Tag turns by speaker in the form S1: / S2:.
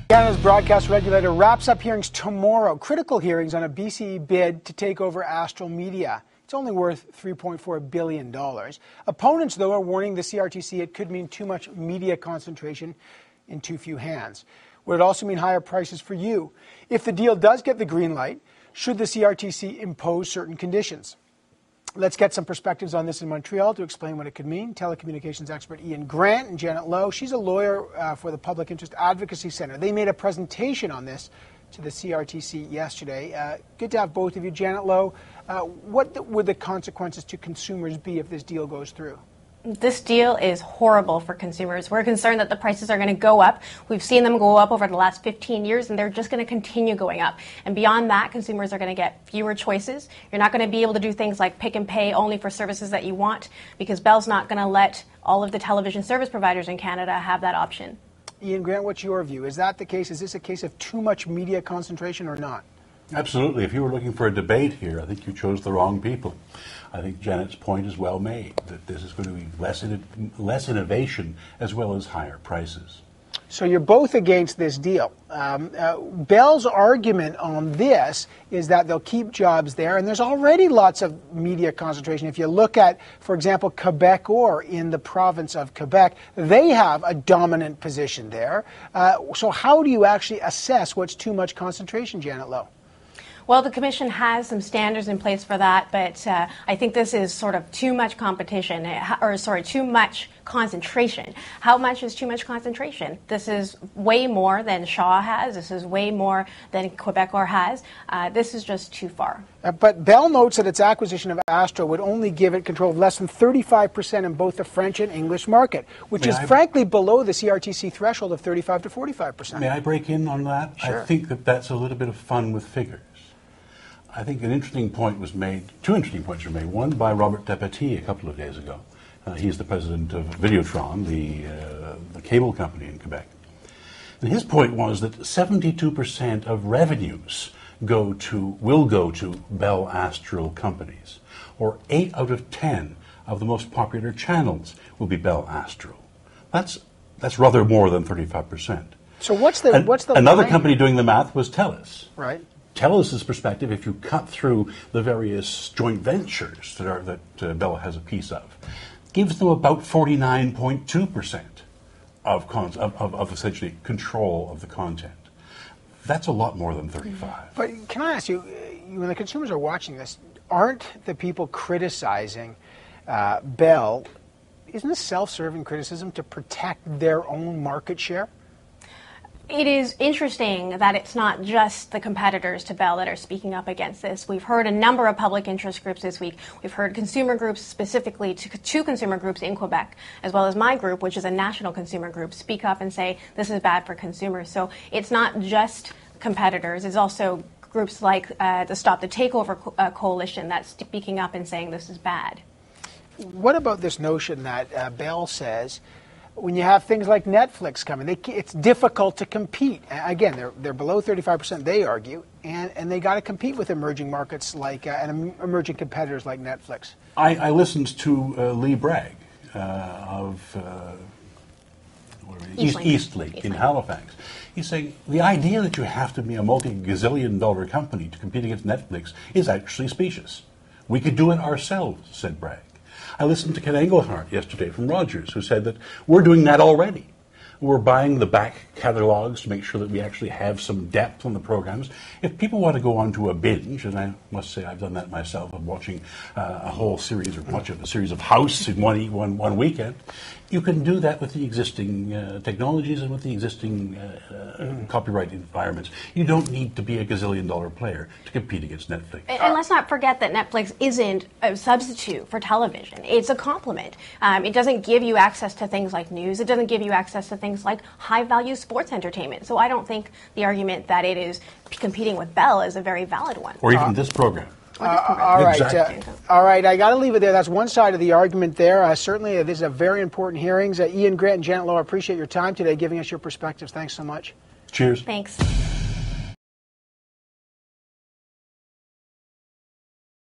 S1: Canada's broadcast regulator wraps up hearings tomorrow, critical hearings on a BCE bid to take over Astral Media. It's only worth $3.4 billion. Opponents, though, are warning the CRTC it could mean too much media concentration in too few hands. Would it also mean higher prices for you? If the deal does get the green light, should the CRTC impose certain conditions? Let's get some perspectives on this in Montreal to explain what it could mean. Telecommunications expert Ian Grant and Janet Lowe. She's a lawyer for the Public Interest Advocacy Centre. They made a presentation on this to the CRTC yesterday. Good to have both of you. Janet Lowe, what would the consequences to consumers be if this deal goes through?
S2: This deal is horrible for consumers. We're concerned that the prices are going to go up. We've seen them go up over the last 15 years, and they're just going to continue going up. And beyond that, consumers are going to get fewer choices. You're not going to be able to do things like pick and pay only for services that you want, because Bell's not going to let all of the television service providers in Canada have that option.
S1: Ian Grant, what's your view? Is that the case? Is this a case of too much media concentration or not?
S3: Absolutely. If you were looking for a debate here, I think you chose the wrong people. I think Janet's point is well made, that this is going to be less innovation as well as higher prices.
S1: So you're both against this deal. Bell's argument on this is that they'll keep jobs there, and there's already lots of media concentration. If you look at, for example, Quebec or in the province of Quebec, they have a dominant position there. So how do you actually assess what's too much concentration, Janet Lowe?
S2: Well, the Commission has some standards in place for that, but I think this is sort of too much competition, too much concentration. How much is too much concentration? This is way more than Shaw has. This is way more than Quebecor has. This is just too far.
S1: But Bell notes that its acquisition of Astral would only give it control of less than 35% in both the French and English market, which is frankly below the CRTC threshold of 35 to 45%.
S3: May I break in on that?
S1: Sure.
S3: I think that that's a little bit of fun with figures. I think an interesting point was made, two interesting points were made, one by Robert Depetit a couple of days ago. He's the president of Videotron, the cable company in Quebec. And his point was that 72% of revenues will go to Bell Astral companies, or 8 out of 10 of the most popular channels will be Bell Astral. That's rather more than 35%.
S1: So what's the
S3: another
S1: line?
S3: Company doing the math was TELUS.
S1: Right.
S3: TELUS's perspective, if you cut through the various joint ventures that Bell has a piece of, gives them about 49.2% of essentially control of the content. That's a lot more than 35.
S1: But can I ask you, when the consumers are watching this, aren't the people criticizing Bell, isn't this self-serving criticism to protect their own market share?
S2: It is interesting that it's not just the competitors to Bell that are speaking up against this. We've heard a number of public interest groups this week. We've heard consumer groups, specifically two consumer groups in Quebec, as well as my group, which is a national consumer group, speak up and say this is bad for consumers. So it's not just competitors. It's also groups like the Stop the Takeover coalition that's speaking up and saying this is bad.
S1: What about this notion that Bell says when you have things like Netflix coming, it's difficult to compete. Again, they're below 35%, they argue, and they got to compete with emerging markets like and emerging competitors like Netflix.
S3: I listened to Lee Bragg of Eastlink in Halifax. He's saying the idea that you have to be a multi-gazillion-dollar company to compete against Netflix is actually specious. We could do it ourselves, said Bragg. I listened to Ken Engelhardt yesterday from Rogers, who said that we're doing that already. We're buying the back catalogs to make sure that we actually have some depth on the programs. If people want to go on to a binge, and I must say I've done that myself, of watching a whole series or much of a series of House in one weekend, you can do that with the existing technologies and with the existing copyright environments. You don't need to be a gazillion-dollar player to compete against Netflix.
S2: And let's not forget that Netflix isn't a substitute for television. It's a complement. It doesn't give you access to things like news. It doesn't give you access to things like high-value sports entertainment. So I don't think the argument that it is competing with Bell is a very valid one.
S3: Or even this program.
S1: All right,
S3: exactly.
S1: All right. I got to leave it there. That's one side of the argument there. Certainly, this is a very important hearings. Ian Grant and Janet Lowe, I appreciate your time today, giving us your perspectives. Thanks so much.
S3: Cheers.
S2: Thanks.